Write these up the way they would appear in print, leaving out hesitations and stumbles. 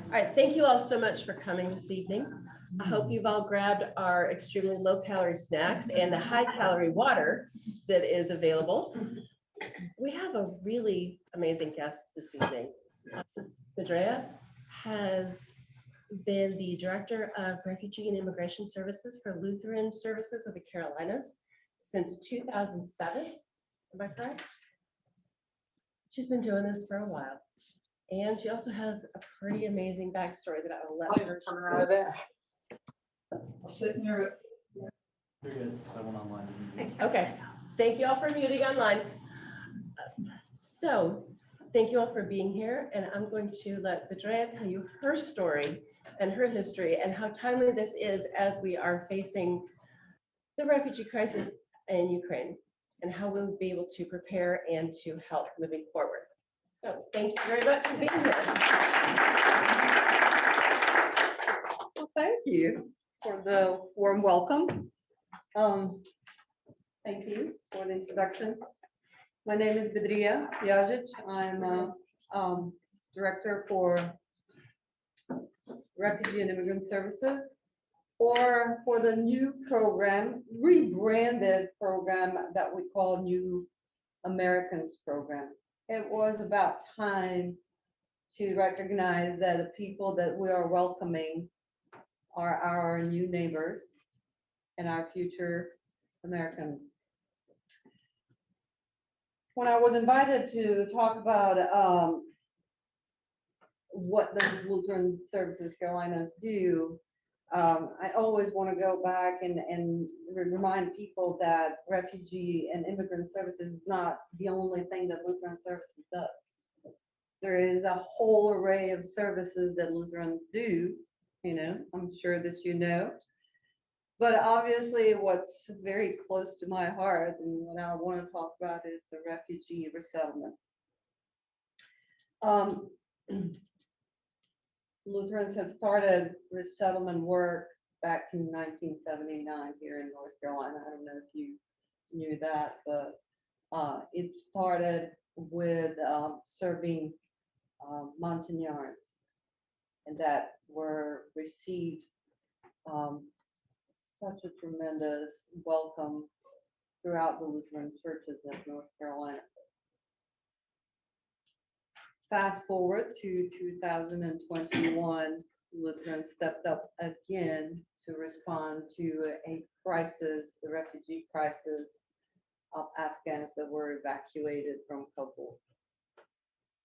All right, thank you all so much for coming this evening. I hope you've all grabbed our extremely low-calorie snacks and the high-calorie water that is available. We have a really amazing guest this evening. Adria has been the Director of Refugee and Immigration Services for Lutheran Services of the Carolinas since 2007. Am I correct? She's been doing this for a while. And she also has a pretty amazing backstory that I will let her share. I'll sit in your. You're good. Someone online. Okay, thank you all for muting online. So thank you all for being here, and I'm going to let Adria tell you her story and her history and how timely this is as we are facing the refugee crisis in Ukraine and how we'll be able to prepare and to help moving forward. So thank you very much for being here. Well, thank you for the warm welcome. Thank you for the introduction. My name is Adria. I'm Director for Refugee and Immigrant Services, or for the new program, rebranded program that we call New Americans Program. It was about time to recognize that the people that we are welcoming are our new neighbors and our future Americans. When I was invited to talk about what the Lutheran Services Carolinas do, I always want to go back and remind people that refugee and immigrant services is not the only thing that Lutheran Services does. There is a whole array of services that Lutherans do, I'm sure that you know. But obviously what's very close to my heart and what I want to talk about is the refugee resettlement. Lutherans had started resettlement work back in 1979 here in North Carolina. I don't know if you knew that, but it started with serving Montagnards, and that were received such a tremendous welcome throughout the Lutheran churches of North Carolina. Fast forward to 2021, Lutherans stepped up again to respond to a crisis, the refugee crisis of Afghans that were evacuated from Kabul.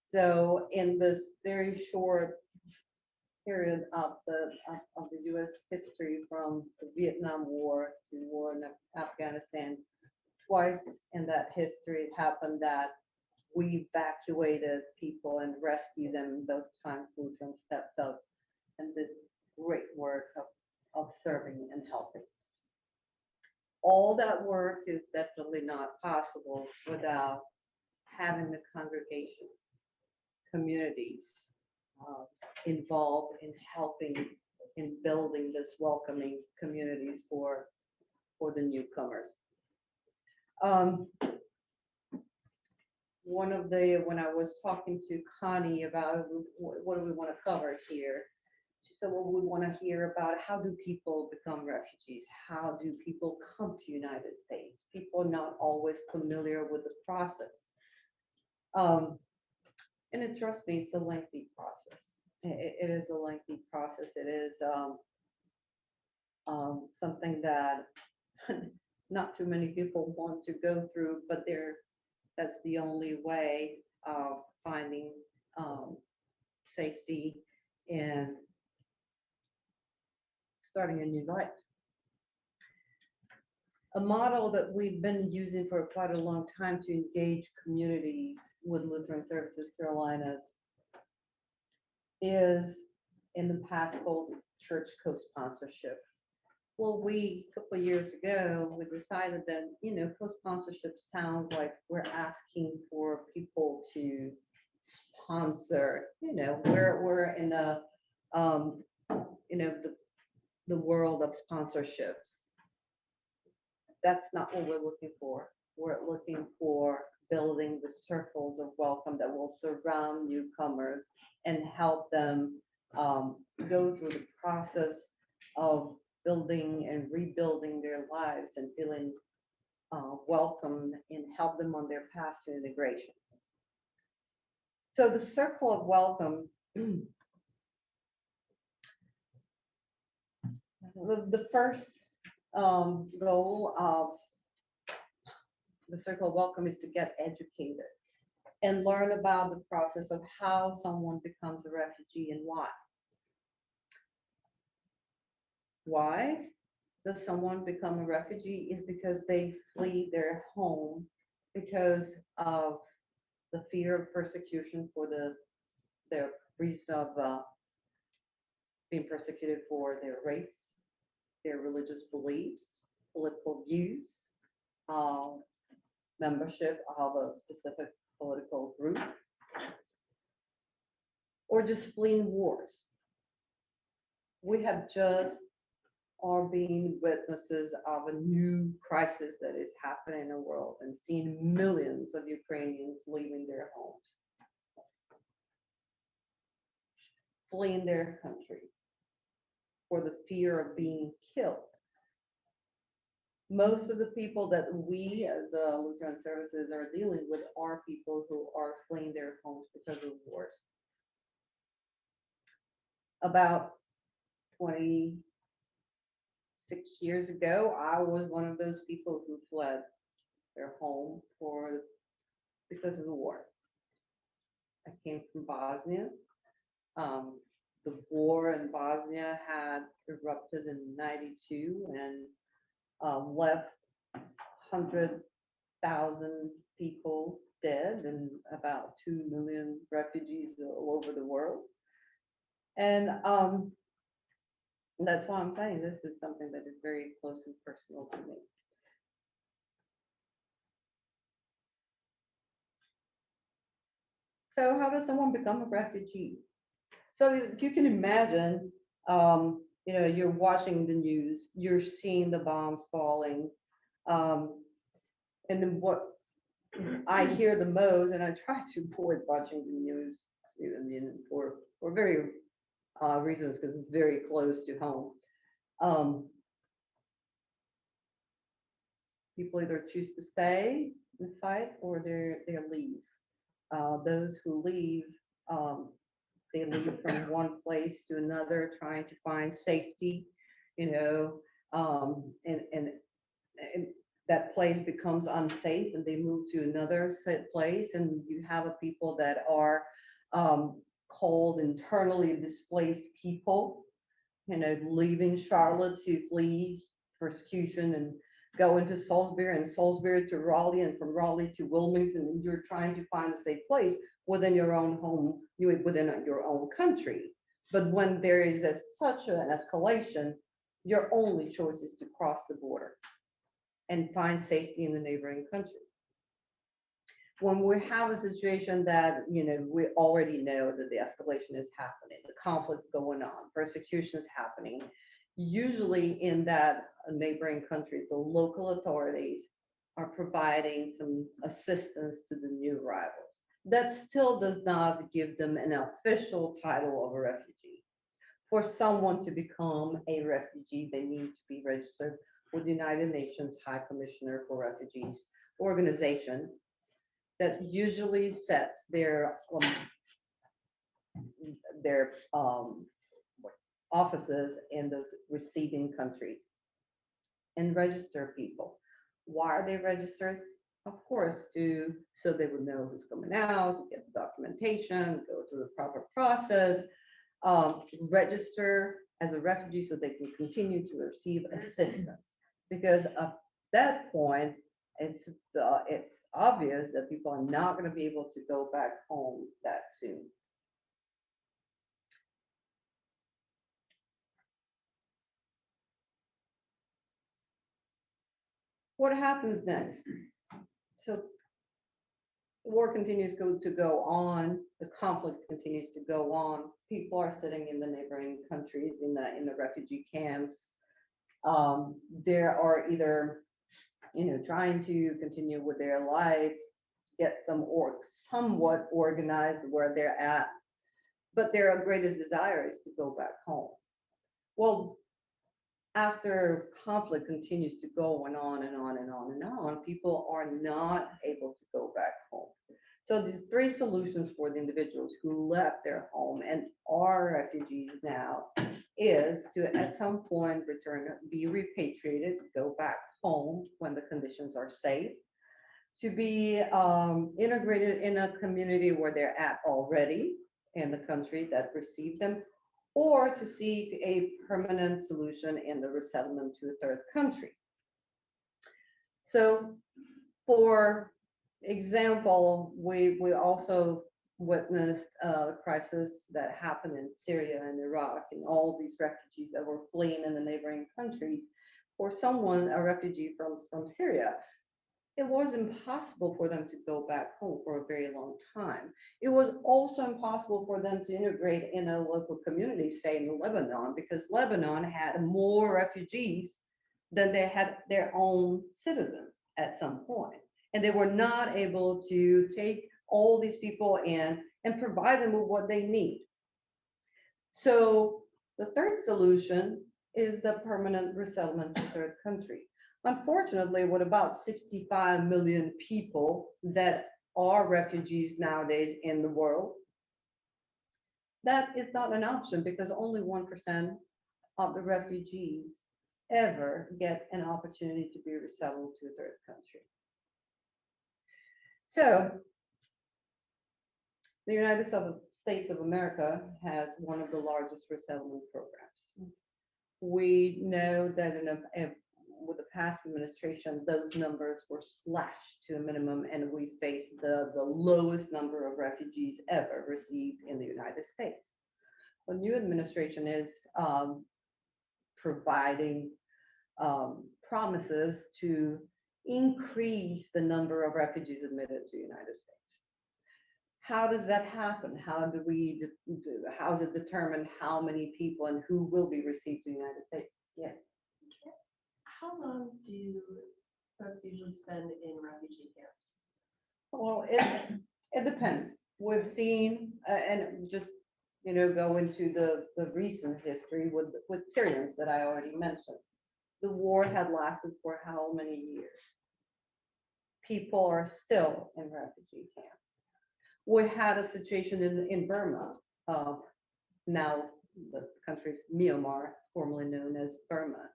So in this very short period of the U.S. history, from the Vietnam War to war in Afghanistan, twice in that history it happened that we evacuated people and rescued them. Both times Lutherans stepped up and did great work of serving and helping. All that work is definitely not possible without having the congregations, communities involved in helping in building this welcoming communities for the newcomers. When I was talking to Connie about what do we want to cover here, she said, well, we want to hear about how do people become refugees? How do people come to United States? People are not always familiar with the process. And trust me, it's a lengthy process. It is a lengthy process. It is something that not too many people want to go through, but that's the only way of finding safety and starting a new life. A model that we've been using for quite a long time to engage communities with Lutheran Services Carolinas is in the past called church co-sponsorship. Well, a couple of years ago, we decided that, co-sponsorship sounds like we're asking for people to sponsor, we're in the, the world of sponsorships. That's not what we're looking for. We're looking for building the circles of welcome that will surround newcomers and help them go through the process of building and rebuilding their lives and feeling welcome and help them on their path to integration. So the circle of welcome, the first goal of the circle of welcome is to get educated and learn about the process of how someone becomes a refugee and why. Why does someone become a refugee? Is because they flee their home because of the fear of persecution for their reason of being persecuted for their race, their religious beliefs, political views, membership of a specific political group, or just fleeing wars. We have just are being witnesses of a new crisis that is happening in the world and seeing millions of Ukrainians leaving their homes, fleeing their country for the fear of being killed. Most of the people that we as Lutheran services are dealing with are people who are fleeing their homes because of wars. About 26 years ago, I was one of those people who fled their home because of the war. I came from Bosnia. The war in Bosnia had erupted in '92 and left 100,000 people dead and about 2 million refugees all over the world. And that's why I'm saying this is something that is very close and personal to me. So how does someone become a refugee? So if you can imagine, you're watching the news, you're seeing the bombs falling, and then what I hear the most, and I try to avoid watching the news for very reasons, because it's very close to home. People either choose to stay and fight, or they leave. Those who leave, they leave from one place to another, trying to find safety, and that place becomes unsafe, and they move to another place, and you have a people that are called internally displaced people, leaving Charlotte to flee persecution and go into Salisbury, and Salisbury to Raleigh, and from Raleigh to Wilmington, and you're trying to find a safe place within your own home, within your own country. But when there is such an escalation, your only choice is to cross the border and find safety in the neighboring country. When we have a situation that, we already know that the escalation is happening, the conflict's going on, persecution is happening, usually in that neighboring country, the local authorities are providing some assistance to the new arrivals. That still does not give them an official title of a refugee. For someone to become a refugee, they need to be registered with the United Nations High Commissioner for Refugees organization that usually sets their offices in those receiving countries and register people. Why are they registered? Of course, so they would know who's coming out, to get the documentation, go through the proper process, register as a refugee so they can continue to receive assistance. Because at that point, it's obvious that people are not going to be able to go back home that soon. What happens next? So the war continues to go on, the conflict continues to go on. People are sitting in the neighboring countries in the refugee camps. There are either trying to continue with their life, get somewhat organized where they're at. but their greatest desire is to go back home. Well, after conflict continues to go and on and on and on and on, people are not able to go back home. So the three solutions for the individuals who left their home and are refugees now is to at some point return, be repatriated, go back home when the conditions are safe, to be integrated in a community where they're at already in the country that received them, or to seek a permanent solution in the resettlement to a third country. So for example, we also witnessed a crisis that happened in Syria and Iraq, and all these refugees that were fleeing in the neighboring countries. For someone, a refugee from Syria, it was impossible for them to go back home for a very long time. It was also impossible for them to integrate in a local community, say in Lebanon, because Lebanon had more refugees than they had their own citizens at some point. And they were not able to take all these people in and provide them with what they need. So the third solution is the permanent resettlement to third country. Unfortunately, with about 65 million people that are refugees nowadays in the world, that is not an option because only 1% of the refugees ever get an opportunity to be resettled to a third country. So the United States of America has one of the largest resettlement programs. We know that with the past administration, those numbers were slashed to a minimum, and we face the lowest number of refugees ever received in the United States. The new administration is providing promises to increase the number of refugees admitted to the United States. How does that happen? How is it determined how many people and who will be received in the United States? Yes. How long do folks usually spend in refugee camps? Well, it depends. We've seen, and just, go into the recent history with Syrians that I already mentioned. The war had lasted for how many years? People are still in refugee camps. We had a situation in Burma, now the country's Myanmar, formerly known as Burma,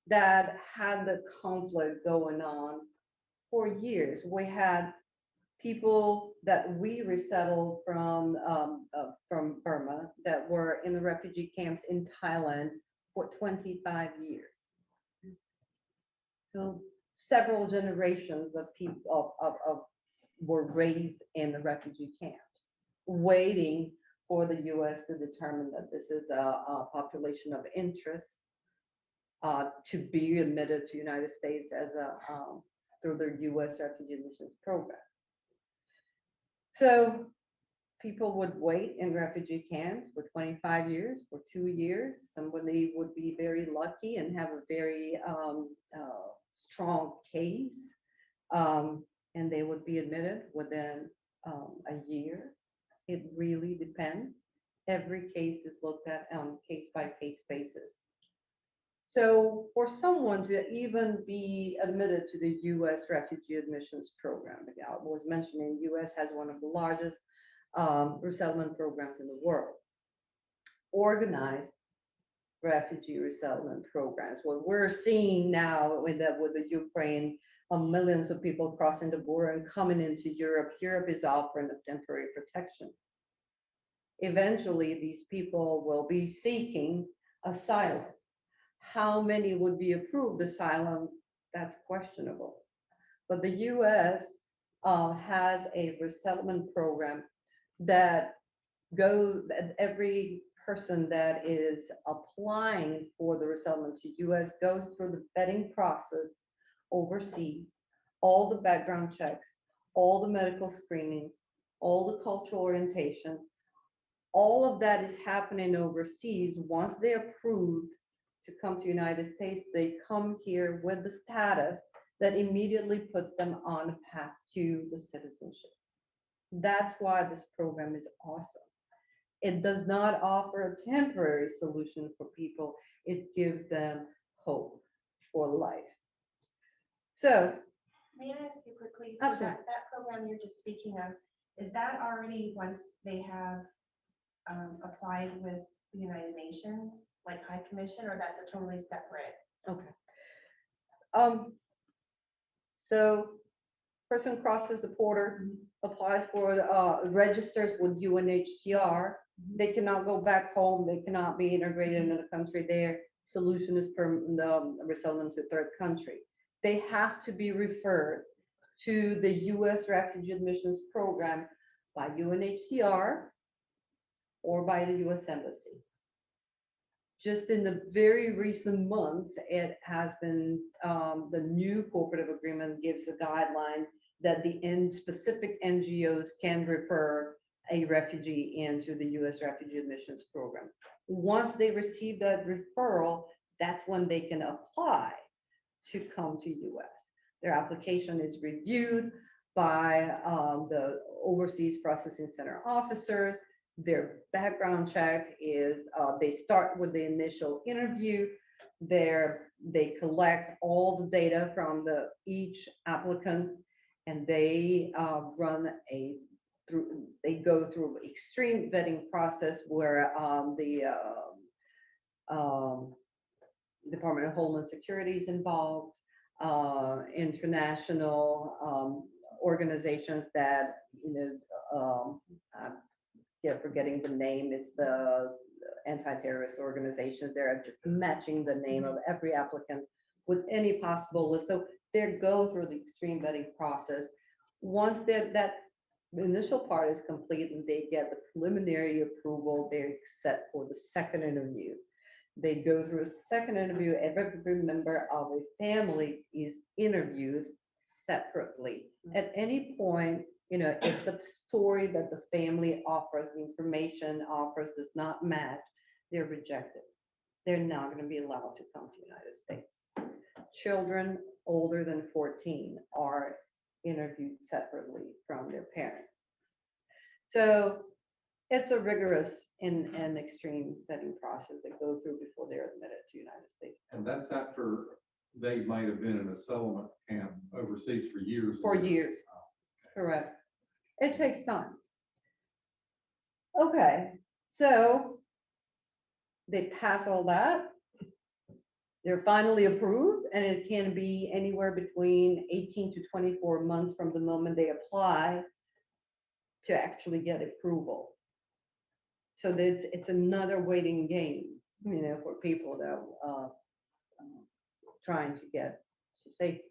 that had the conflict going on for years. We had people that we resettled from Burma that were in the refugee camps in Thailand for 25 years. So several generations of people were raised in the refugee camps, waiting for the U.S. to determine that this is a population of interest to be admitted to the United States as through their U.S. refugee admissions program. So people would wait in refugee camps for 25 years, for 2 years. Somebody would be very lucky and have a very strong case, and they would be admitted within a year. It really depends. Every case is looked at on case-by-case basis. So for someone to even be admitted to the U.S. refugee admissions program, I was mentioning the U.S. has one of the largest resettlement programs in the world. Organized refugee resettlement programs. What we're seeing now with the Ukraine, millions of people crossing the border and coming into Europe. Europe is offering a temporary protection. Eventually, these people will be seeking asylum. How many would be approved asylum? That's questionable. But the U.S. Has a resettlement program that every person that is applying for the resettlement to U.S. goes through the vetting process overseas, all the background checks, all the medical screenings, all the cultural orientation, all of that is happening overseas. Once they're approved to come to the United States, they come here with the status that immediately puts them on a path to the citizenship. That's why this program is awesome. It does not offer a temporary solution for people. It gives them hope for life. So, May I ask you quickly, so Absolutely. that program you're just speaking of, is that already once they have applied with the United Nations, like High Commission, or that's a totally separate? okay. Um, so person crosses the border, applies for, registers with UNHCR. They cannot go back home. They cannot be integrated into the country. Their solution is resettlement to a third country. They have to be referred to the U.S. Refugee Admissions Program by UNHCR or by the U.S. Embassy. Just in the very recent months, it has been, the new cooperative agreement gives a guideline that the specific NGOs can refer a refugee into the U.S. Refugee Admissions Program. Once they receive that referral, that's when they can apply to come to U.S. Their application is reviewed by the Overseas Processing Center officers. Their background check is, they start with the initial interview. They collect all the data from each applicant, and they they go through extreme vetting process where the Department of Homeland Security is involved, international organizations that, I'm forgetting the name. It's the anti-terrorist organizations. They're just matching the name of every applicant with any possible list. So they go through the extreme vetting process. Once that initial part is complete and they get the preliminary approval, they're set for the second interview. They go through a second interview. Every member of a family is interviewed separately. At any point, if the story that the family offers, the information offers does not match, they're rejected. They're not going to be allowed to come to the United States. Children older than 14 are interviewed separately from their parents. So it's a rigorous and extreme vetting process they go through before they're admitted to the United States. And that's after they might have been in a settlement camp overseas for years. For years. Correct. It takes time. Okay, so they pass all that. They're finally approved, and it can be anywhere between 18 to 24 months from the moment they apply to actually get approval. So it's another waiting game, for people that trying to get to safety.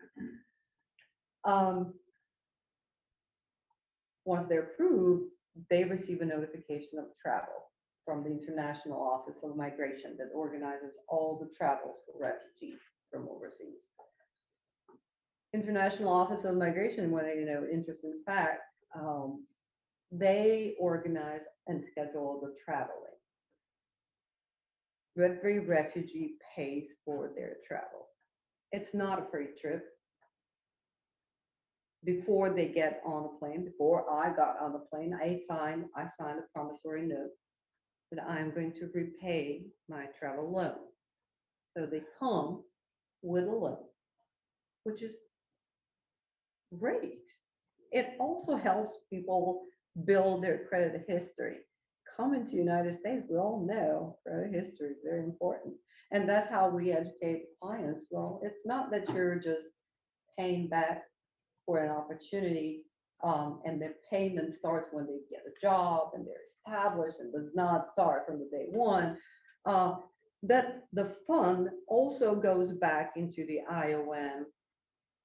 Once they're approved, they receive a notification of travel from the International Office of Migration that organizes all the travels for refugees from overseas. International Office of Migration, when interesting fact, they organize and schedule the traveling. Every refugee pays for their travel. It's not a free trip. Before they get on the plane, before I got on the plane, I signed a promissory note that I'm going to repay my travel loan. So they come with a loan, which is great. It also helps people build their credit history. Coming to the United States, we all know credit history is very important. And that's how we educate clients. Well, it's not that you're just paying back for an opportunity, and the payment starts when they get a job and they're established and does not start from the day one. That the fund also goes back into the IOM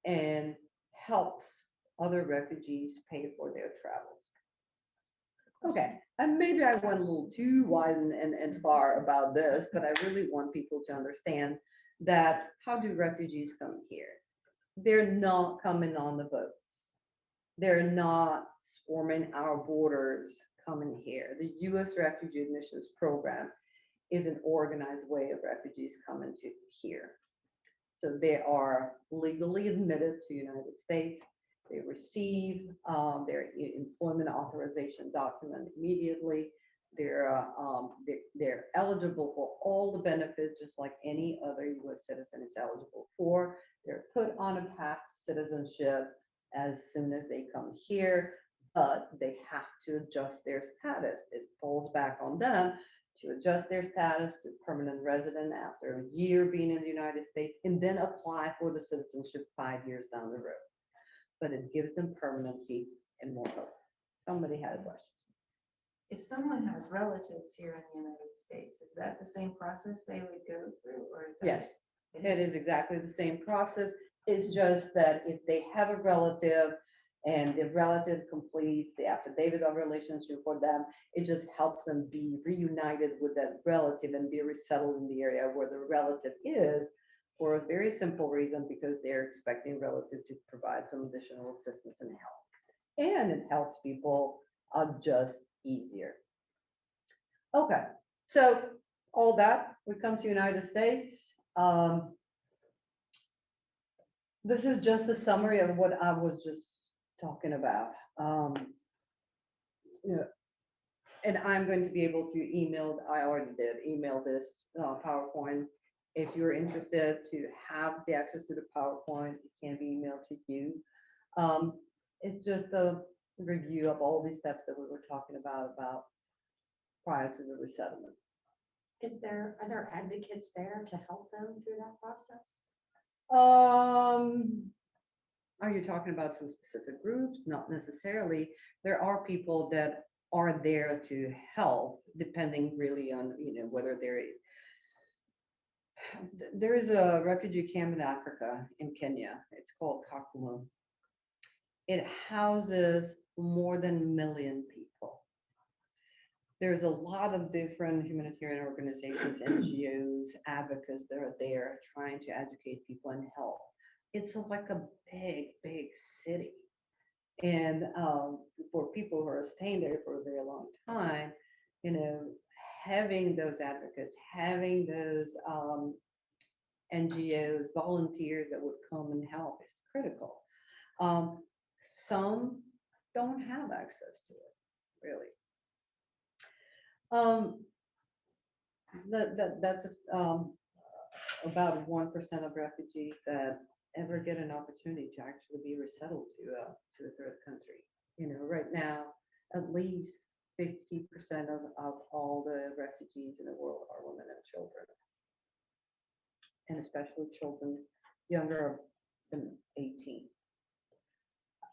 and helps other refugees pay for their travels. Okay, and maybe I went a little too wide and far about this, but I really want people to understand that how do refugees come here? They're not coming on the boats. They're not swarming our borders coming here. The U.S. Refugee Admissions Program is an organized way of refugees coming to here. So they are legally admitted to the United States. They receive their employment authorization document immediately. They're eligible for all the benefits, just like any other US citizen is eligible for. They're put on a path to citizenship as soon as they come here, but they have to adjust their status. It falls back on them to adjust their status to permanent resident after a year being in the United States, and then apply for the citizenship 5 years down the road. But it gives them permanency and more hope. Somebody had a question. If someone has relatives here in the United States, is that the same process they would go through, or is that? Yes, it is exactly the same process. It's just that if they have a relative and the relative completes the affidavit of relationship for them, it just helps them be reunited with that relative and be resettled in the area where the relative is, for a very simple reason, because they're expecting relative to provide some additional assistance and help. And it helps people adjust easier. Okay, so all that, we come to United States. This is just a summary of what I was just talking about. You know, and I'm going to be able to email, I already did email this PowerPoint. If you're interested to have the access to the PowerPoint, it can be emailed to you. It's just a review of all these steps that we were talking about prior to the resettlement. Are there advocates there to help them through that process? Are you talking about some specific groups? Not necessarily. There are people that are there to help, depending really on, whether there is a refugee camp in Africa, in Kenya. It's called Kakuma. It houses more than 1 million people. There's a lot of different humanitarian organizations, NGOs, advocates that are there trying to educate people and help. It's like a big, big city. And for people who are staying there for a very long time, having those advocates, having those NGOs, volunteers that would come and help is critical. Some don't have access to it, really. That's about 1% of refugees that ever get an opportunity to actually be resettled to a third country. Right now, at least 50% of all the refugees in the world are women and children, and especially children younger than 18.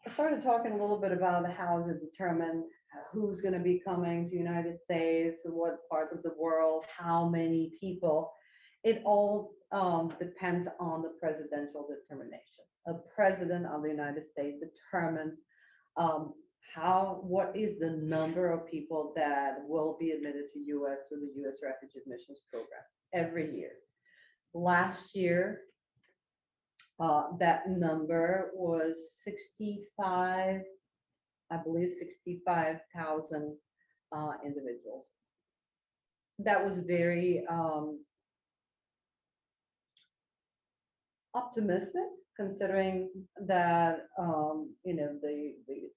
I started talking a little bit about how to determine who's going to be coming to United States, what part of the world, how many people. It all depends on the presidential determination. A president of the United States determines what is the number of people that will be admitted to U.S. through the U.S. Refugee Admissions Program every year. Last year, that number was 65, I believe 65,000 individuals. That was very optimistic, considering that the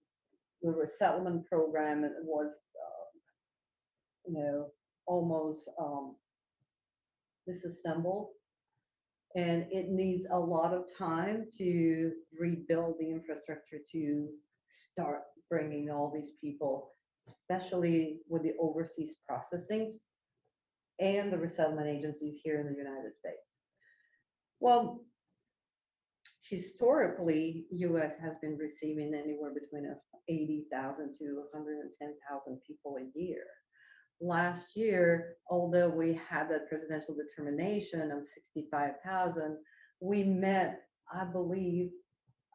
resettlement program was almost disassembled, and it needs a lot of time to rebuild the infrastructure to start bringing all these people, especially with the overseas processings and the resettlement agencies here in the United States. Well, historically, U.S. has been receiving anywhere between 80,000 to 110,000 people a year. Last year, although we had that presidential determination of 65,000, we met, I believe,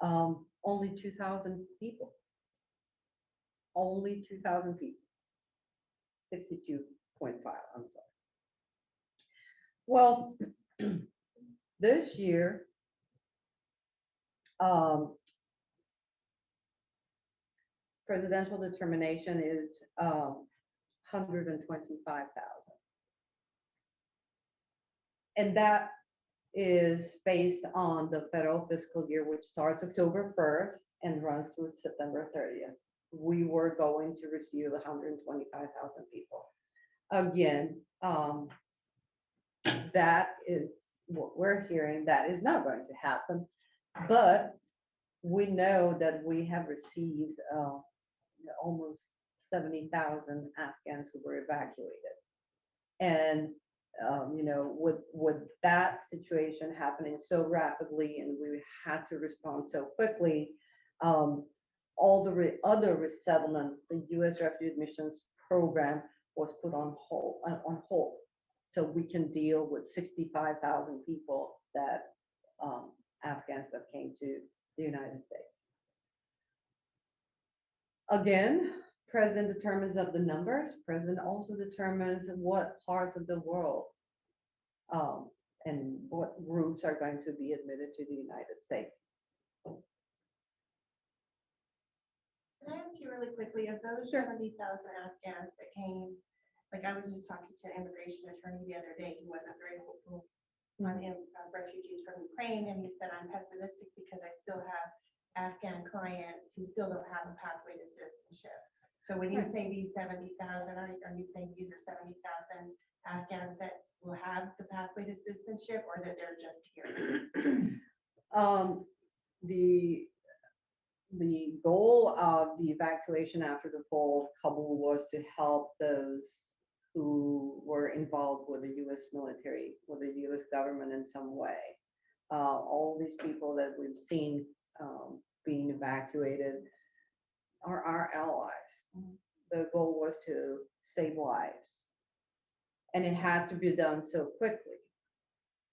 only 2,000 people. Only 2,000 people. 62.5, I'm sorry. Well, this year, presidential determination is 125,000. And that is based on the federal fiscal year, which starts October 1st and runs through September 30th. We were going to receive 125,000 people. again, that is what we're hearing, that is not going to happen. But we know that we have received almost 70,000 Afghans who were evacuated. And, with that situation happening so rapidly and we had to respond so quickly, all the other resettlement, the U.S. Refugee Admissions Program was put on hold. So we can deal with 65,000 people that, Afghans that came to the United States. Again, president determines of the numbers. President also determines what parts of the world and what groups are going to be admitted to the United States. Can I ask you really quickly, of those Sure. 70,000 Afghans that came, like I was just talking to an immigration attorney the other day, he wasn't very hopeful on refugees from Ukraine, and he said, I'm pessimistic because I still have Afghan clients who still don't have a pathway to citizenship. So when you say these 70,000, are you saying these are 70,000 Afghans that will have the pathway to citizenship, or that they're just here? The goal of the evacuation after the fall of Kabul was to help those who were involved with the U.S. military, with the U.S. government in some way. All these people that we've seen being evacuated are our allies. The goal was to save lives. And it had to be done so quickly.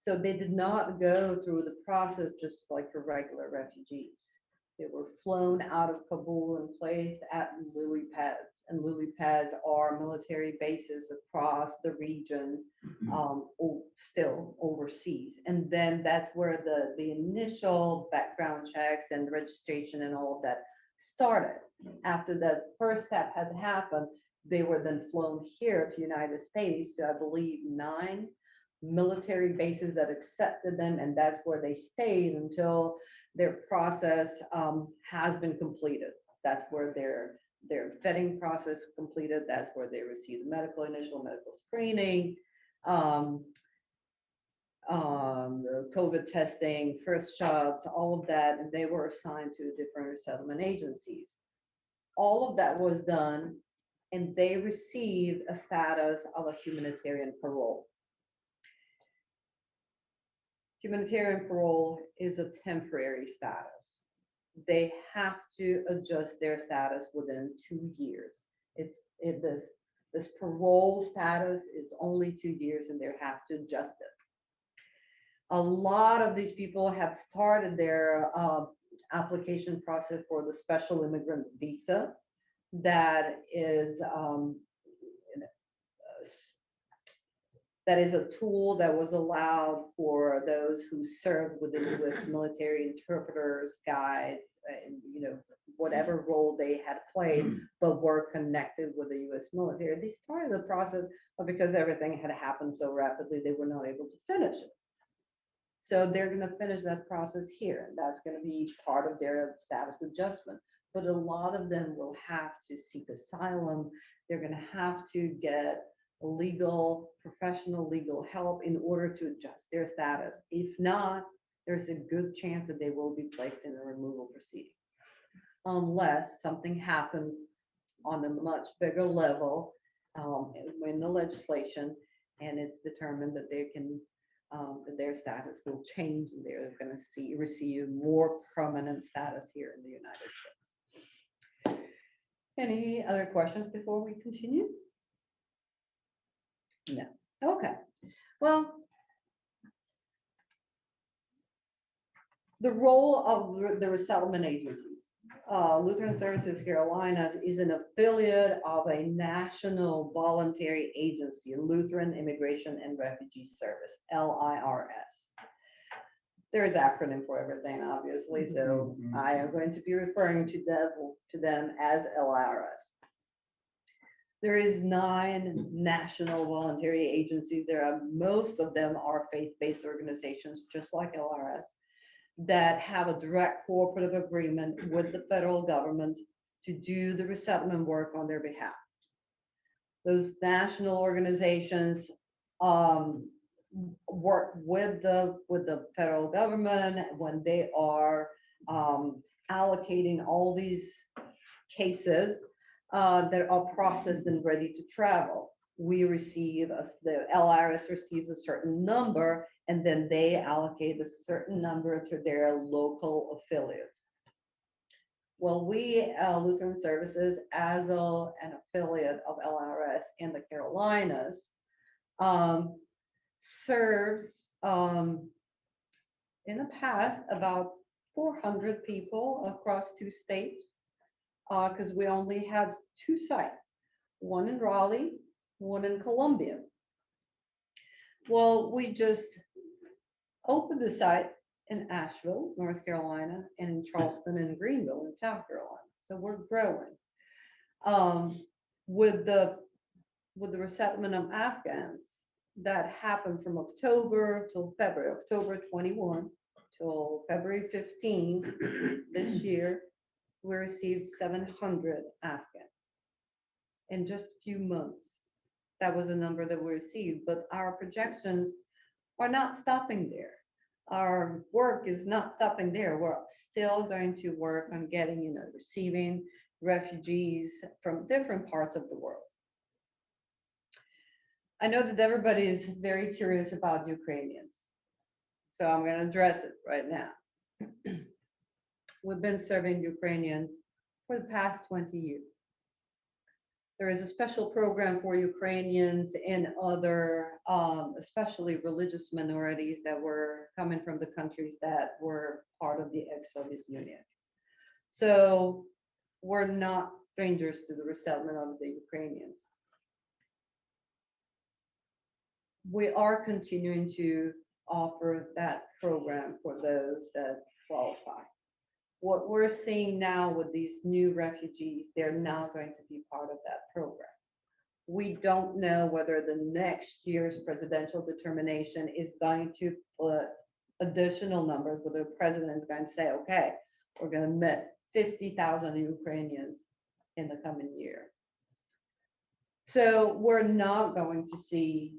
So they did not go through the process just like for regular refugees. They were flown out of Kabul and placed at lily pads. And lily pads are military bases across the region, still overseas. And then that's where the initial background checks and registration and all of that started. After that first step had happened, they were then flown here to the United States to, I believe, 9 military bases that accepted them, and that's where they stayed until their process has been completed. That's where their vetting process completed. That's where they receive the initial medical screening, the COVID testing, first shots, all of that, and they were assigned to different resettlement agencies. All of that was done, and they received a status of a humanitarian parole. Humanitarian parole is a temporary status. They have to adjust their status within 2 years. This parole status is only 2 years, and they have to adjust it. A lot of these people have started their application process for the special immigrant visa. That is a tool that was allowed for those who served with the U.S. military, interpreters, guides, and whatever role they had played, but were connected with the U.S. military. They started the process, but because everything had happened so rapidly, they were not able to finish it. So they're going to finish that process here, and that's going to be part of their status adjustment. But a lot of them will have to seek asylum. They're going to have to get professional legal help in order to adjust their status. If not, there's a good chance that they will be placed in a removal proceeding, unless something happens on a much bigger level in the legislation, and it's determined that they can that their status will change, and they're going to receive more permanent status here in the United States. Any other questions before we continue? No. Okay. Well, the role of the resettlement agencies. Lutheran Services Carolinas is an affiliate of a national voluntary agency, Lutheran Immigration and Refugee Service, LIRS. There is acronym for everything, obviously, so I am going to be referring to them as LIRS. There is 9 national voluntary agencies. Most of them are faith-based organizations, just like LRS, that have a direct cooperative agreement with the federal government to do the resettlement work on their behalf. Those national organizations work with the federal government when they are allocating all these cases that are processed and ready to travel. We receive, the LRS receives a certain number, and then they allocate a certain number to their local affiliates. Well, we, Lutheran Services, as an affiliate of LRS in the Carolinas, serves in the past about 400 people across 2 states, because we only have 2 sites, one in Raleigh, one in Columbia. Well, we just opened the site in Asheville, North Carolina, and in Charleston and Greenville in South Carolina. So we're growing. With the resettlement of Afghans that happened from October till February, October 21 till February 15 this year, we received 700 Afghans in just a few months. That was the number that we received, but our projections are not stopping there. Our work is not stopping there. We're still going to work on getting, receiving refugees from different parts of the world. I know that everybody is very curious about Ukrainians, so I'm going to address it right now. We've been serving Ukrainians for the past 20 years. There is a special program for Ukrainians and other, especially religious minorities that were coming from the countries that were part of the ex-Soviet Union. So we're not strangers to the resettlement of the Ukrainians. We are continuing to offer that program for those that qualify. What we're seeing now with these new refugees, they're now going to be part of that program. We don't know whether the next year's presidential determination is going to put additional numbers, whether the president is going to say, okay, we're going to admit 50,000 Ukrainians in the coming year. So we're not going to see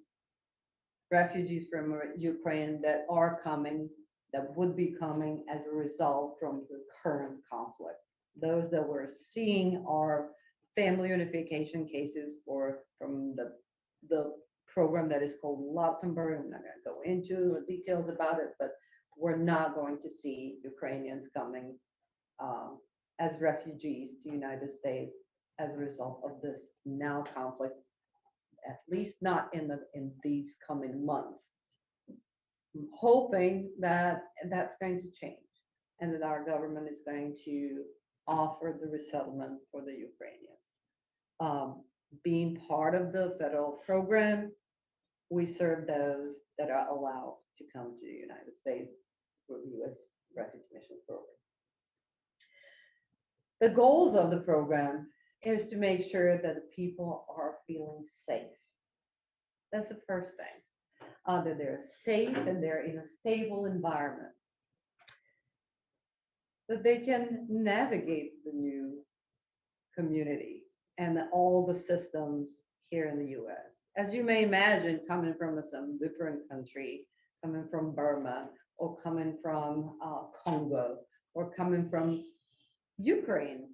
refugees from Ukraine that are coming, that would be coming as a result from the current conflict. Those that we're seeing are family unification cases from the program that is called Luxembourg. I'm not going to go into the details about it, but we're not going to see Ukrainians coming as refugees to the United States as a result of this now conflict, at least not in these coming months. I'm hoping that that's going to change and that our government is going to offer the resettlement for the Ukrainians. Being part of the federal program, we serve those that are allowed to come to the United States through the U.S. Refugee Mission Program. The goals of the program is to make sure that the people are feeling safe. That's the first thing. That they're safe and they're in a stable environment. That they can navigate the new community and all the systems here in the US. As you may imagine, coming from some different country, coming from Burma, or coming from Congo, or coming from Ukraine,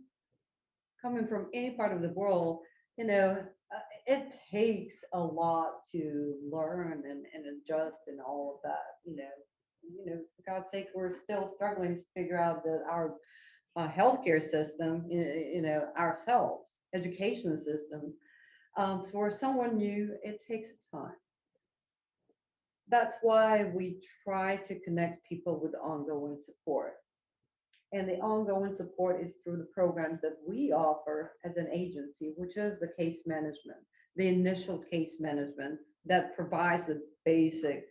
coming from any part of the world, it takes a lot to learn and adjust and all of that. For God's sake, we're still struggling to figure out that our healthcare system, ourselves, education system. So for someone new, it takes time. That's why we try to connect people with ongoing support. And the ongoing support is through the programs that we offer as an agency, which is the case management, the initial case management that provides the basic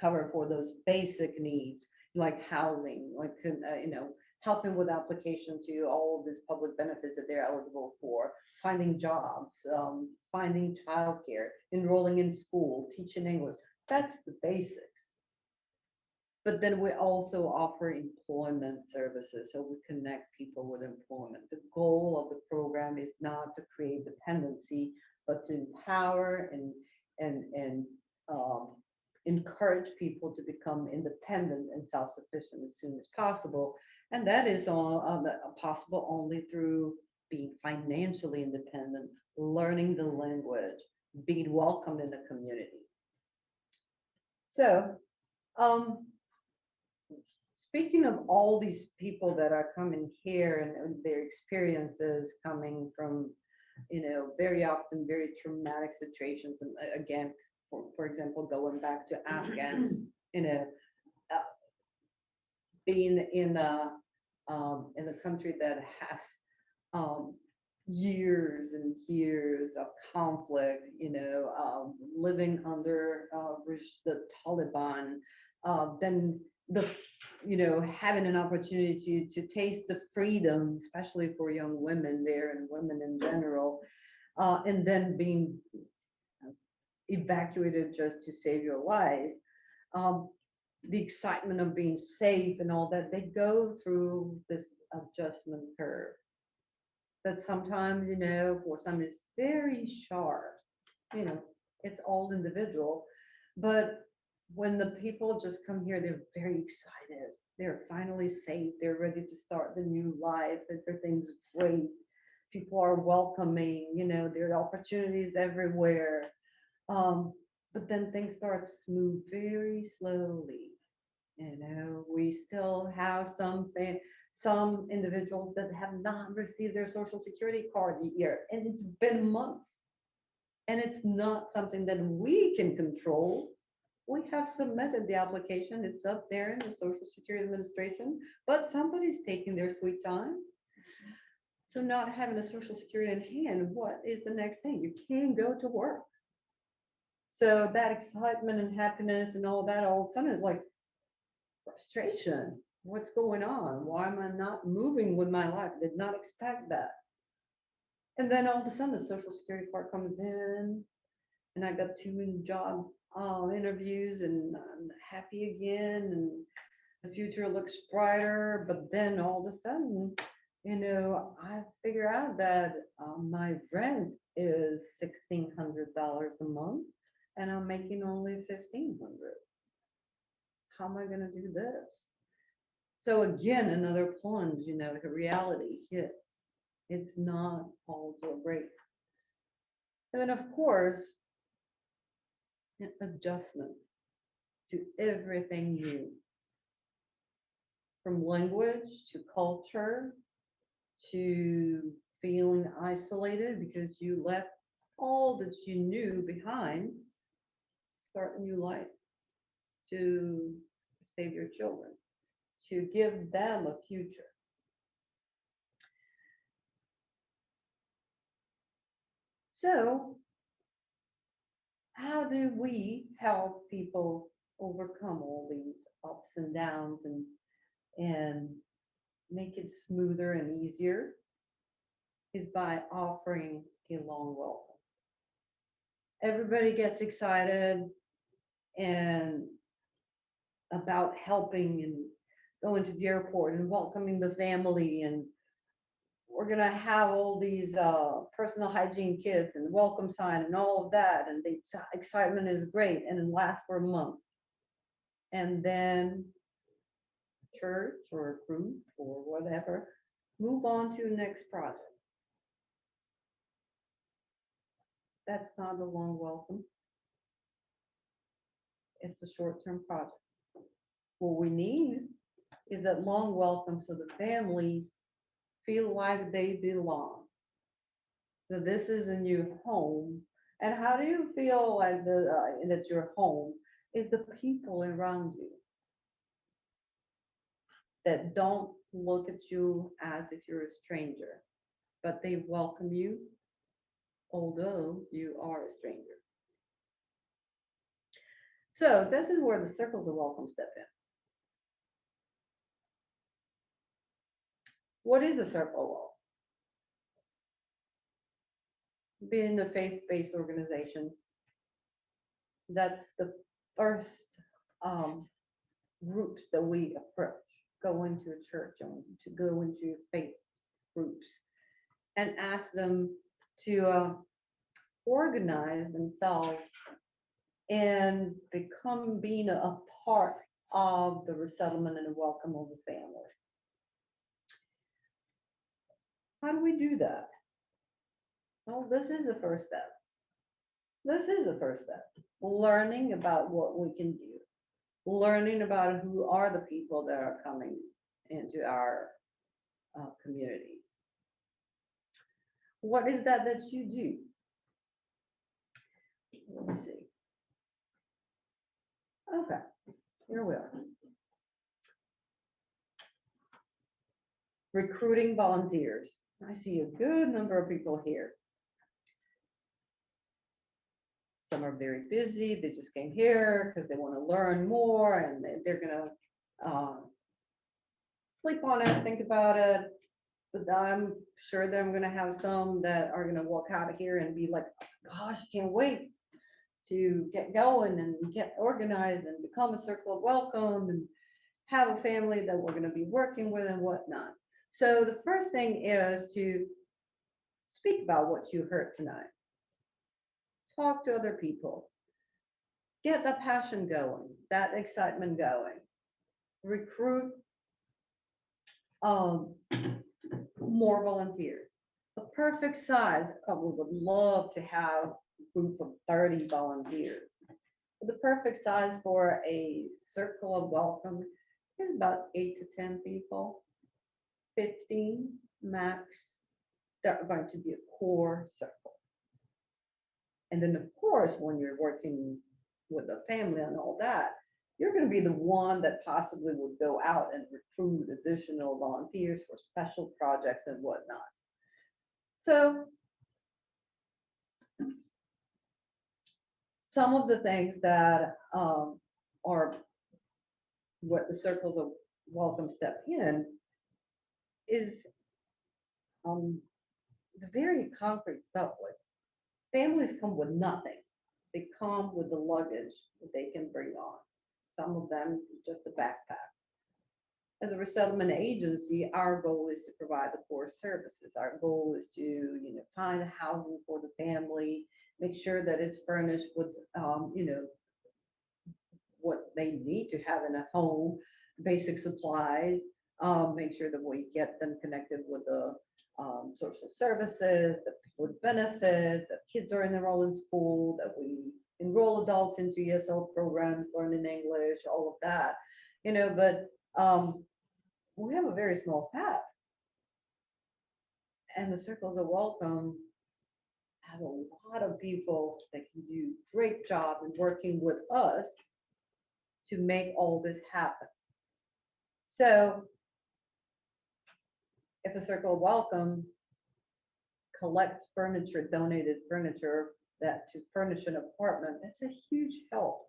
cover for those basic needs, like housing, like, helping with application to all of these public benefits that they're eligible for, finding jobs, finding childcare, enrolling in school, teaching English. That's the basics. But then we also offer employment services, so we connect people with employment. The goal of the program is not to create dependency but to empower and encourage people to become independent and self-sufficient as soon as possible. And that is all possible only through being financially independent, learning the language, being welcomed in the community. So, speaking of all these people that are coming here and their experiences coming from, very often very traumatic situations, and again, for example, going back to Afghans, being in a country that has years and years of conflict, living under the Taliban, then having an opportunity to taste the freedom, especially for young women there and women in general, and then being evacuated just to save your life. The excitement of being safe and all that, they go through this adjustment curve that sometimes, for some is very sharp. It's all individual. But when the people just come here, they're very excited. They're finally safe. They're ready to start the new life. Everything's great. People are welcoming, there are opportunities everywhere. But then things start to move very slowly. We still have some individuals that have not received their Social Security card yet, and it's been months. And it's not something that we can control. We have submitted the application, it's up there in the Social Security Administration, but somebody's taking their sweet time. So not having a Social Security in hand, what is the next thing? You can't go to work. So that excitement and happiness and all that, all of a sudden is like frustration. What's going on? Why am I not moving with my life? I did not expect that. And then all of a sudden the Social Security part comes in, and I got 2 job interviews, and I'm happy again, and the future looks brighter. But then all of a sudden, I figure out that my rent is $1,600 a month, and I'm making only $1,500. How am I going to do this? So again, another plunge, the reality hits. It's not all so great. And then of course, an adjustment to everything new. From language to culture to feeling isolated because you left all that you knew behind, start a new life, to save your children, to give them a future. So, how do we help people overcome all these ups and downs and make it smoother and easier? Is by offering a long welcome. Everybody gets excited and about helping and going to the airport and welcoming the family, and we're gonna have all these personal hygiene kits and welcome sign and all of that, and the excitement is great, and it lasts for a month, and then church or a group or whatever move on to the next project. That's not a long welcome. It's a short-term project. What we need is that long welcome so the families feel like they belong. So this is a new home. And how do you feel like that your home is the people around you that don't look at you as if you're a stranger, but they welcome you although you are a stranger. So this is where the circles of welcome step in. What is a circle wall? Being a faith-based organization, that's the first groups that we approach. Go into a church and to go into faith groups and ask them to organize themselves and become being a part of the resettlement and the welcome of the family. How do we do that? Well, this is the first step. This is the first step. Learning about what we can do. Learning about who are the people that are coming into our communities. What is that you do? Let me see. Okay, here we are. Recruiting volunteers. I see a good number of people here. Some are very busy. They just came here because they want to learn more, and they're gonna sleep on it, think about it. But I'm sure that I'm gonna have some that are gonna walk out of here and be like, gosh, can't wait to get going and get organized and become a circle of welcome and have a family that we're gonna be working with and whatnot. So the first thing is to speak about what you heard tonight. Talk to other people. Get the passion going, that excitement going. Recruit more volunteers. The perfect size, we would love to have a group of 30 volunteers. The perfect size for a circle of welcome is about 8 to 10 people, 15 max. They're going to be a core circle. And then, of course, when you're working with a family and all that, you're going to be the one that possibly would go out and recruit additional volunteers for special projects and whatnot. So some of the things that are what the circles of welcome step in is the very concrete stuff. Like families come with nothing. They come with the luggage that they can bring on. Some of them just a backpack. As a resettlement agency, our goal is to provide the core services. Our goal is to, find housing for the family, make sure that it's furnished with, what they need to have in a home, basic supplies, make sure that we get them connected with the social services, that would benefit, that kids are enrolled in school, that we enroll adults into ESL programs, learning English, all of that, but we have a very small staff. And the circles of welcome have a lot of people that can do a great job in working with us to make all this happen. So if a circle of welcome collects furniture, donated furniture, that to furnish an apartment, that's a huge help.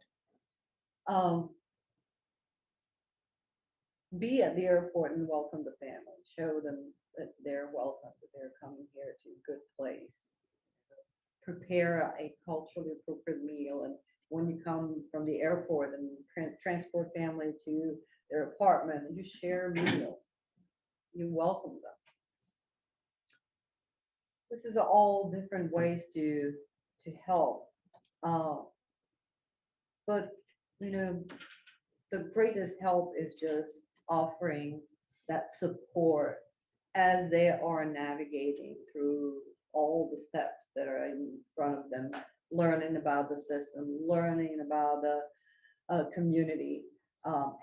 Be at the airport and welcome the family. Show them that they're welcome, that they're coming here to a good place. Prepare a culturally appropriate meal, and when you come from the airport and transport family to their apartment, you share a meal. You welcome them. This is all different ways to help. But the greatest help is just offering that support as they are navigating through all the steps that are in front of them, learning about the system, learning about the community.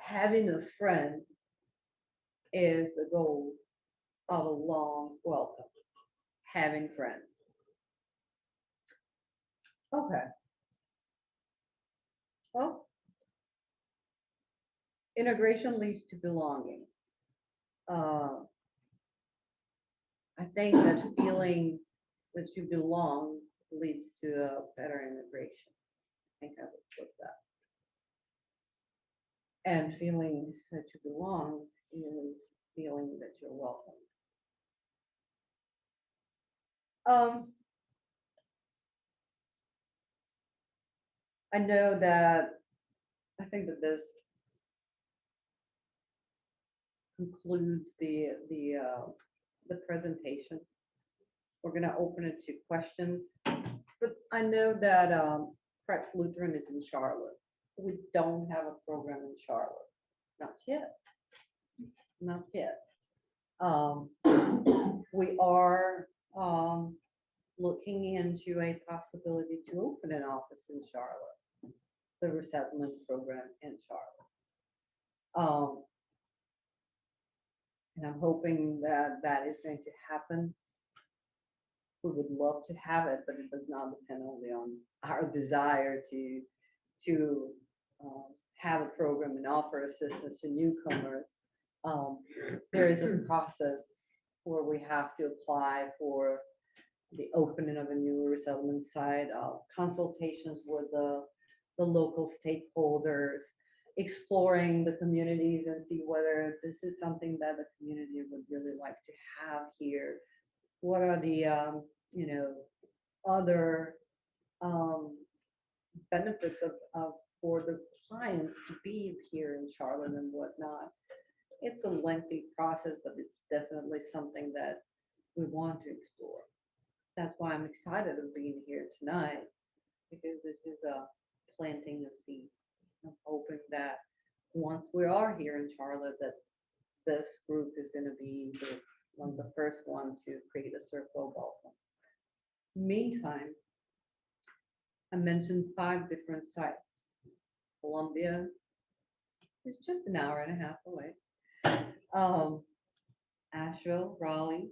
Having a friend is the goal of a long welcome. Having friends. Okay. Well, integration leads to belonging. I think that feeling that you belong leads to a better integration. I think I would put that. And feeling that you belong is feeling that you're welcome. I know that I think that this concludes the presentation. We're going to open it to questions. But I know that perhaps Lutheran is in Charlotte. We don't have a program in Charlotte, not yet. Not yet. We are looking into a possibility to open an office in Charlotte, the resettlement program in Charlotte. And I'm hoping that that is going to happen. We would love to have it, but it does not depend only on our desire to have a program and offer assistance to newcomers. There is a process where we have to apply for the opening of a new resettlement site, consultations with the local stakeholders, exploring the communities and see whether this is something that the community would really like to have here. What are the other benefits of for the clients to be here in Charlotte and whatnot. It's a lengthy process, but it's definitely something that we want to explore. That's why I'm excited of being here tonight, because this is a planting a seed. I'm hoping that once we are here in Charlotte, that this group is going to be one of the first one to create a circle of welcome. Meantime, I mentioned 5 different sites. Columbia is just an hour and a half away. Asheville, Raleigh,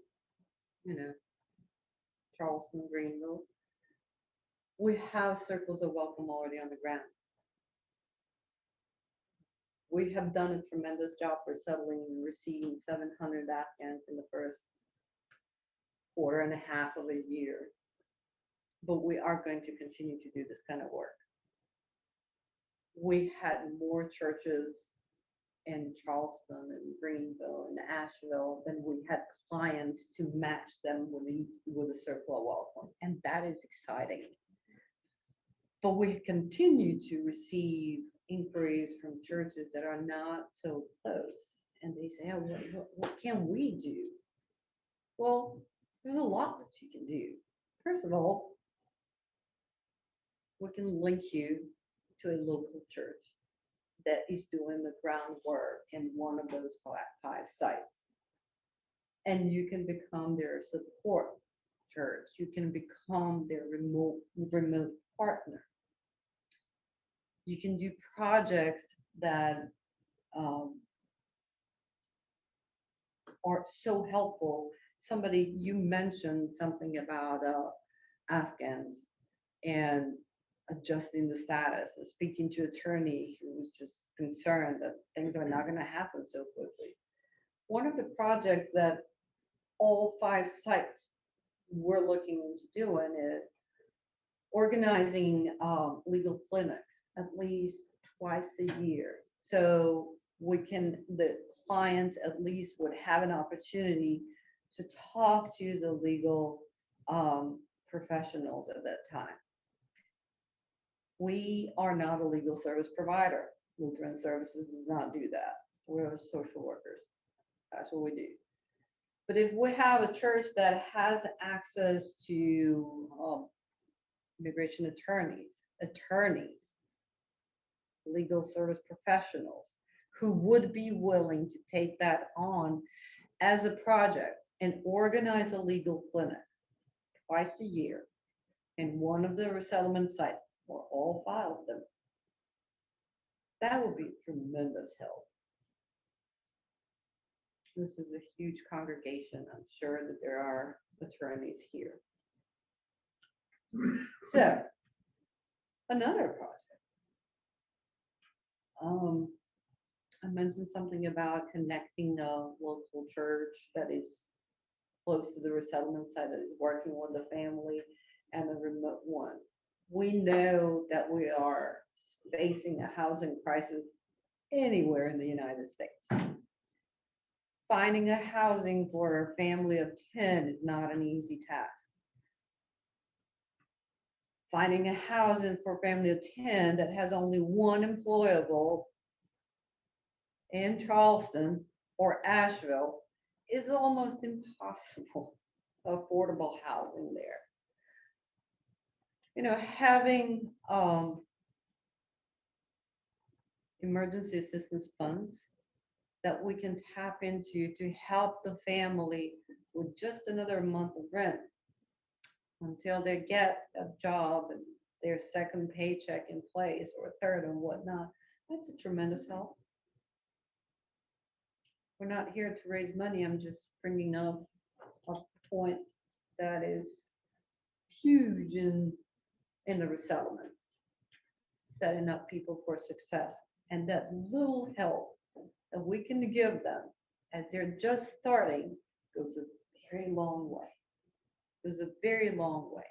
Charleston, Greenville. We have circles of welcome already on the ground. We have done a tremendous job for settling and receiving 700 Afghans in the first quarter and a half of a year. But we are going to continue to do this kind of work. We had more churches in Charleston and Greenville and Asheville than we had clients to match them with a circle of welcome. And that is exciting. But we continue to receive inquiries from churches that are not so close. And they say, oh, what can we do? Well, there's a lot that you can do. First of all, we can link you to a local church that is doing the groundwork in one of those 5 sites. And you can become their support church. You can become their remote partner. You can do projects that are so helpful. You mentioned something about Afghans and adjusting the status and speaking to an attorney who was just concerned that things are not going to happen so quickly. One of the projects that all 5 sites we're looking into doing is organizing legal clinics at least twice a year. So the clients at least would have an opportunity to talk to the legal professionals at that time. We are not a legal service provider. Lutheran Services does not do that. We're social workers. That's what we do. But if we have a church that has access to immigration attorneys, legal service professionals who would be willing to take that on as a project and organize a legal clinic twice a year in one of the resettlement sites, or all 5 of them, that would be tremendous help. This is a huge congregation. I'm sure that there are attorneys here. So, another project. I mentioned something about connecting a local church that is close to the resettlement site, that is working with the family, and a remote one. We know that we are facing a housing crisis anywhere in the United States. Finding a housing for a family of 10 is not an easy task. Finding a housing for a family of 10 that has only one employable in Charleston or Asheville is almost impossible. Affordable housing there. having emergency assistance funds that we can tap into to help the family with just another month of rent until they get a job and their second paycheck in place or third and whatnot. That's a tremendous help. We're not here to raise money. I'm just bringing up a point that is huge in the resettlement, setting up people for success. And that little help that we can give them as they're just starting goes a very long way. Goes a very long way.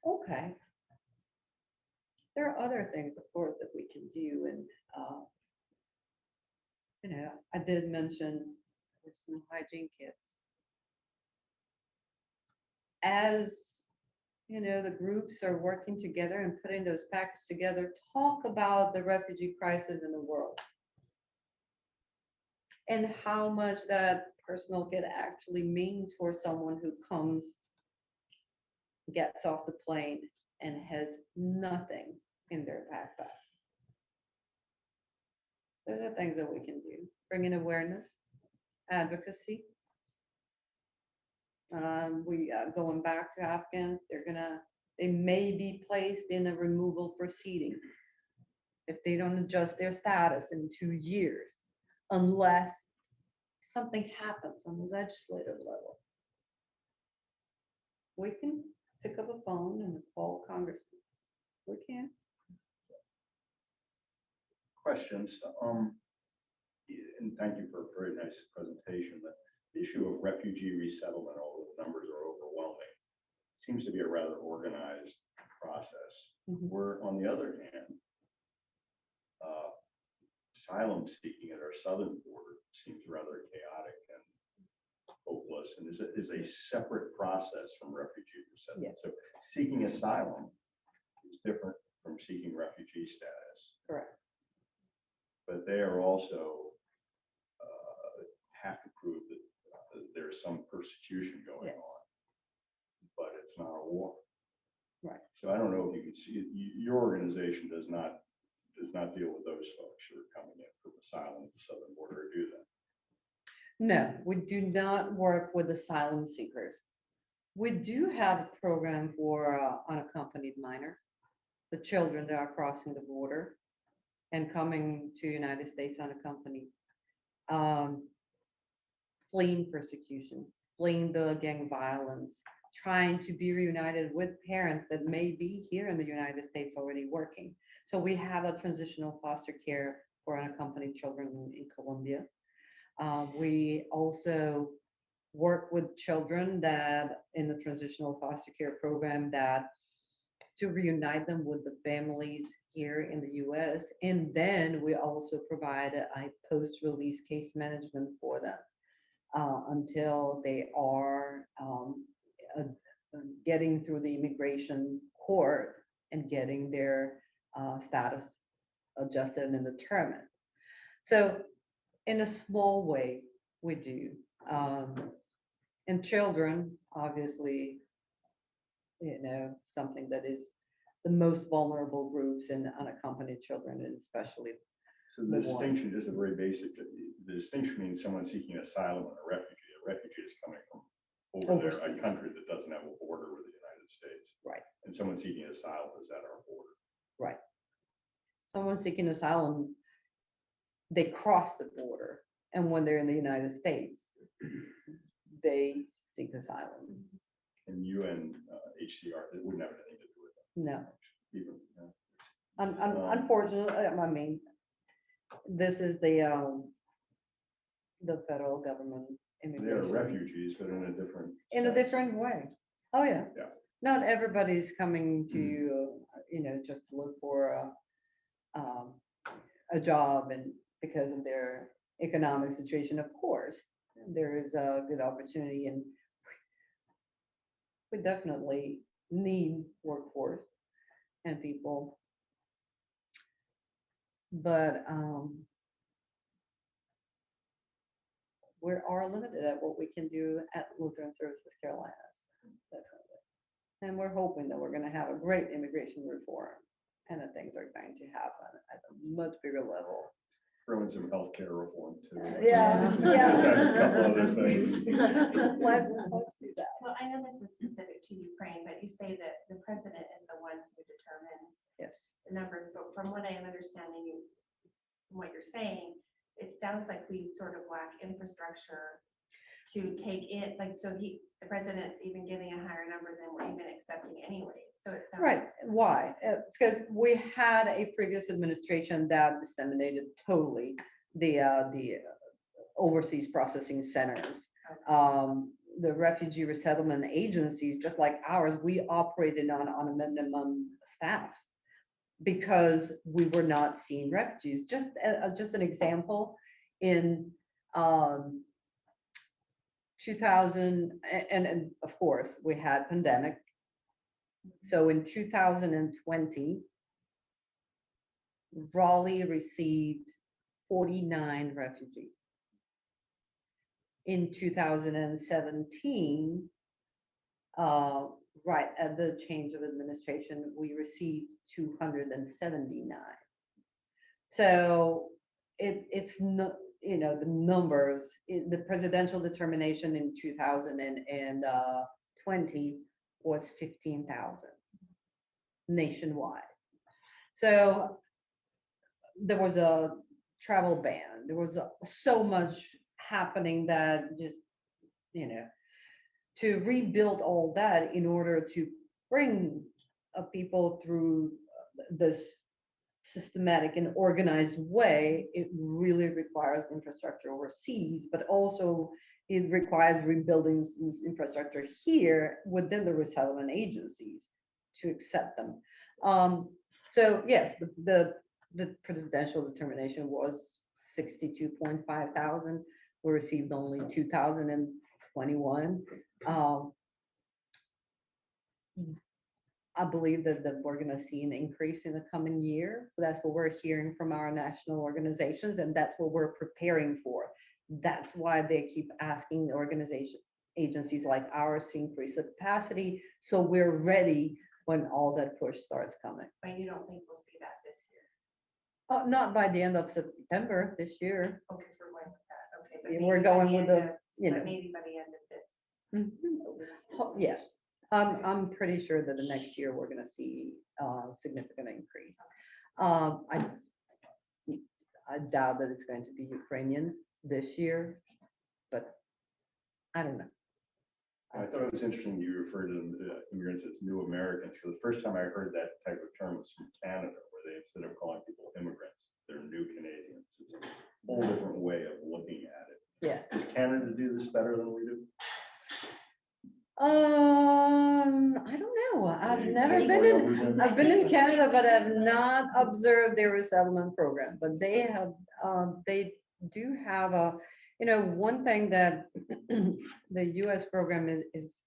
Okay. There are other things, of course, that we can do. And, I did mention personal hygiene kits. As the groups are working together and putting those packets together, talk about the refugee crisis in the world and how much that personal kit actually means for someone who comes, gets off the plane, and has nothing in their backpack. Those are things that we can do. Bringing awareness, advocacy. Going back to Afghans, they may be placed in a removal proceeding if they don't adjust their status in 2 years, unless something happens on the legislative level. We can pick up a phone and call Congressman. We can. Questions, and thank you for a very nice presentation. The issue of refugee resettlement, although the numbers are overwhelming, seems to be a rather organized process. Mhm. Where, on the other hand, asylum seeking at our southern border seems rather chaotic and hopeless, and is a separate process from refugee resettlement. So seeking asylum is different from seeking refugee status. Correct. But they are also have to prove that there's some persecution going Yes. on, but it's not a war. Right. So I don't know if you can see, your organization does not deal with those folks who are coming in from asylum at the southern border, or do that? No, we do not work with asylum seekers. We do have a program for unaccompanied minors, the children that are crossing the border and coming to United States unaccompanied, fleeing persecution, fleeing the gang violence, trying to be reunited with parents that may be here in the United States already working. So we have a transitional foster care for unaccompanied children in Colombia. We also work with children that in the transitional foster care program to reunite them with the families here in the US. And then we also provide a post-release case management for them until they are getting through the immigration court and getting their status adjusted and determined. So in a small way, we do. And children, obviously, something that is the most vulnerable groups in unaccompanied children, and especially. So the distinction, just a very basic, the distinction means someone seeking asylum and a refugee. A refugee is coming from over there, a Overseas. country that doesn't have a border with the United States. Right. And someone seeking asylum is at our border. Right. Someone seeking asylum, they cross the border, and when they're in the United States, they seek asylum. And UNHCR, it wouldn't have anything to do with that. No. Even, Unfortunately, I mean, this is the federal government they are immigration. refugees, but in a different. In a sense. different way. Oh, yeah. Yeah. Not everybody's coming to, just to look for a job and because of their economic situation, of course, there is a good opportunity, and we definitely need workforce and people. But we are limited at what we can do at Lutheran Services Carolinas. Definitely. And we're hoping that we're gonna have a great immigration reform and that things are going to happen at a much bigger level. Throw in some healthcare reform too. Yeah, Just have a yeah. couple other things. Let's do that. Well, I know this is specific to Ukraine, but you say that the president is the one who determines Yes. the numbers, but from what I am understanding you, from what you're saying, it sounds like we sort of lack infrastructure to take it, like, so the president's even giving a higher number than we're even accepting anyways, so it sounds. Right. Why? It's because we had a previous administration that disseminated totally the overseas processing centers. The refugee resettlement agencies, just like ours, we operated on a minimum staff because we were not seeing refugees. Just an example, in 2000, and of course, we had pandemic. So in 2020, Raleigh received 49 refugees. In 2017, right at the change of administration, we received 279. So it's not, the numbers, the presidential determination in 2020 was 15,000 nationwide. So there was a travel ban. There was so much happening that just, to rebuild all that in order to bring people through this systematic and organized way, it really requires infrastructure overseas, but also it requires rebuilding infrastructure here within the resettlement agencies to accept them. So yes, the presidential determination was 62.5 thousand. We received only 2,021. I believe that we're going to see an increase in the coming year. That's what we're hearing from our national organizations, and that's what we're preparing for. That's why they keep asking the agencies like ours to increase the capacity, so we're ready when all that push starts coming. But you don't think we'll see that this year? Not by the end of September this year. Oh, because we're going with that, okay. but Yeah, maybe we're by going with end the, of- But maybe by the end of this. Yes, I'm pretty sure that the next year we're gonna see significant increase. I doubt that it's going to be Ukrainians this year, but I don't know. I thought it was interesting you referred to immigrants as new Americans. So the first time I heard that type of term was from Canada, where they, instead of calling people immigrants, they're new Canadians. It's a whole different way of looking at it. Yeah. Does Canada do this better than we do? I don't know. I've never been in Canada, but I've not observed their resettlement program. But they have, they do have a, one thing that the U.S. program is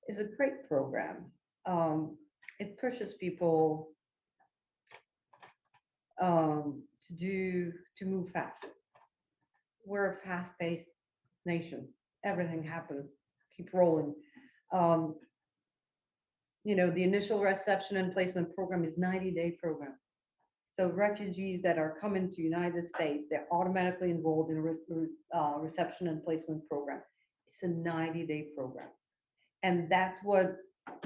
a great program. It pushes people to move fast. We're a fast-paced nation. Everything happens. Keep rolling. The initial reception and placement program is 90-day program. So refugees that are coming to United States, they're automatically enrolled in a reception and placement program. It's a 90-day program. And that's what,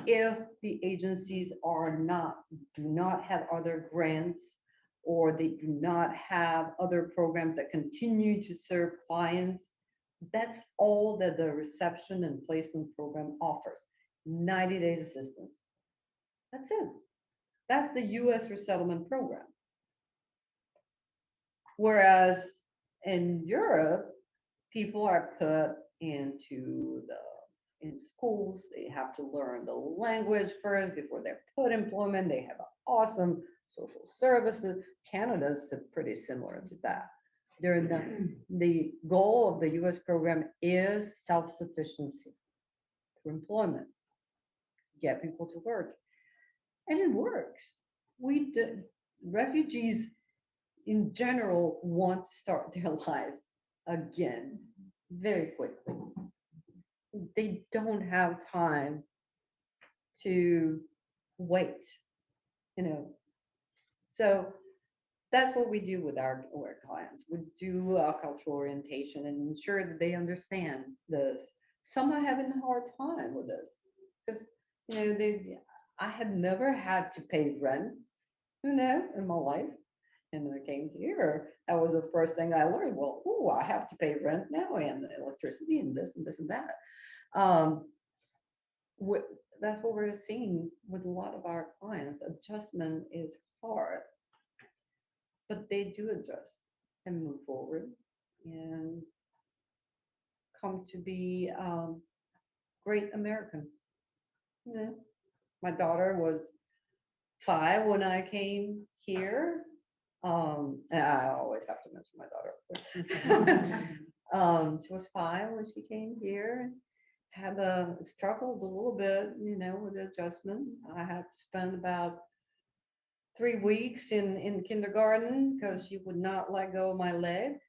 if the agencies do not have other grants, or they do not have other programs that continue to serve clients, that's all that the reception and placement program offers. 90 days assistance. That's it. That's the U.S. resettlement program. Whereas in Europe, people are put in schools. They have to learn the language first before they're put in employment. They have awesome social services. Canada's pretty similar to that. The goal of the U.S. program is self-sufficiency through employment, get people to work, and it works. Refugees in general want to start their life again very quickly. they don't have time to wait, you know. So that's what we do with our clients. We do our cultural orientation and ensure that they understand this. Some are having a hard time with this because, you know, I had never had to pay rent, you know, in my life. And when I came here, that was the first thing I learned. Well, oh, I have to pay rent now and electricity and this and this and that. That's what we're seeing with a lot of our clients. Adjustment is hard, but they do adjust and move forward and come to be great Americans. You know, my daughter was 5 when I came here. And I always have to mention my daughter. She was 5 when she came here. Had struggled a little bit, you know, with the adjustment. I had to spend about 3 weeks in kindergarten because she would not let go of my leg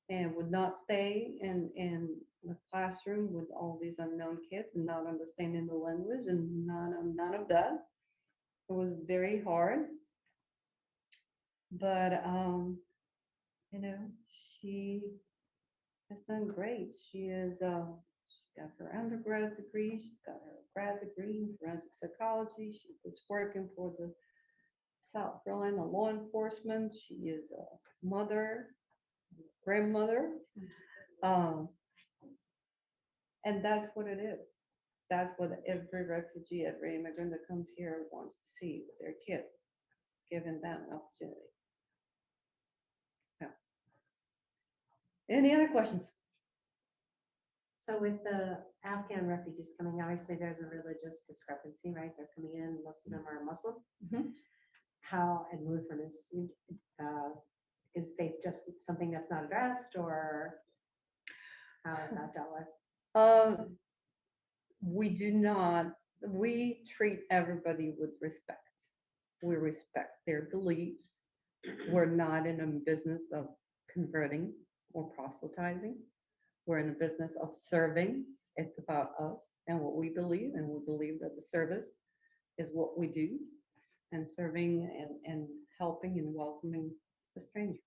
and would not stay in the classroom with all these unknown kids and not understanding the language and none of that. It was very hard. But you know, she has done great. She got her undergrad degree, she's got her grad degree in forensic psychology. She was working for the South Carolina law enforcement. She is a mother, grandmother. And that's what it is. That's what every refugee, every immigrant that comes here wants to see with their kids, giving them an opportunity. So. Any other questions? So with the Afghan refugees coming, obviously there's a religious discrepancy, right? They're coming in, most of them are Muslim. Mhm. How, and Lutheran is faith just something that's not addressed, or how is that dealt with? We treat everybody with respect. We respect their beliefs. We're not in a business of converting or proselytizing. We're in a business of serving. It's about us and what we believe, and we believe that the service is what we do, and serving and helping and welcoming the stranger.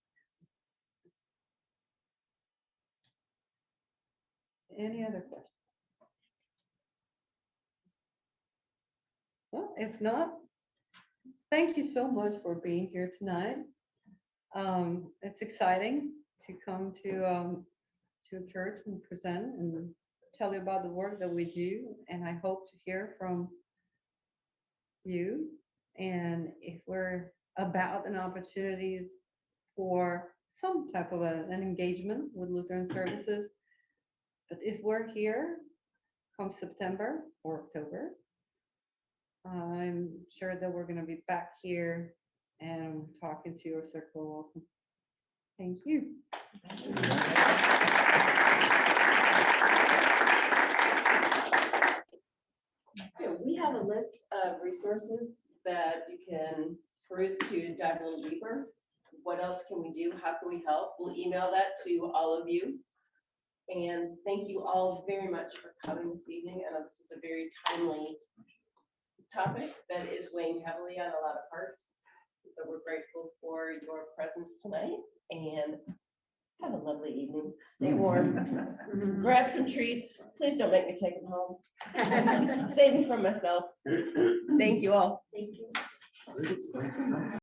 Any other questions? Well, if not, thank you so much for being here tonight. It's exciting to come to a church and present and tell you about the work that we do, and I hope to hear from you. And if we're about an opportunity for some type of an engagement with Lutheran services, but if we're here come September or October, I'm sure that we're going to be back here and talking to your circle. Thank you. We have a list of resources that you can peruse to dive a little deeper. What else can we do? How can we help? We'll email that to all of you. And thank you all very much for coming this evening. I know this is a very timely topic that is weighing heavily on a lot of hearts. So we're grateful for your presence tonight, and have a lovely evening. Stay warm. Grab some treats. Please don't make me take them home. Save me from myself. Thank you all. Thank you.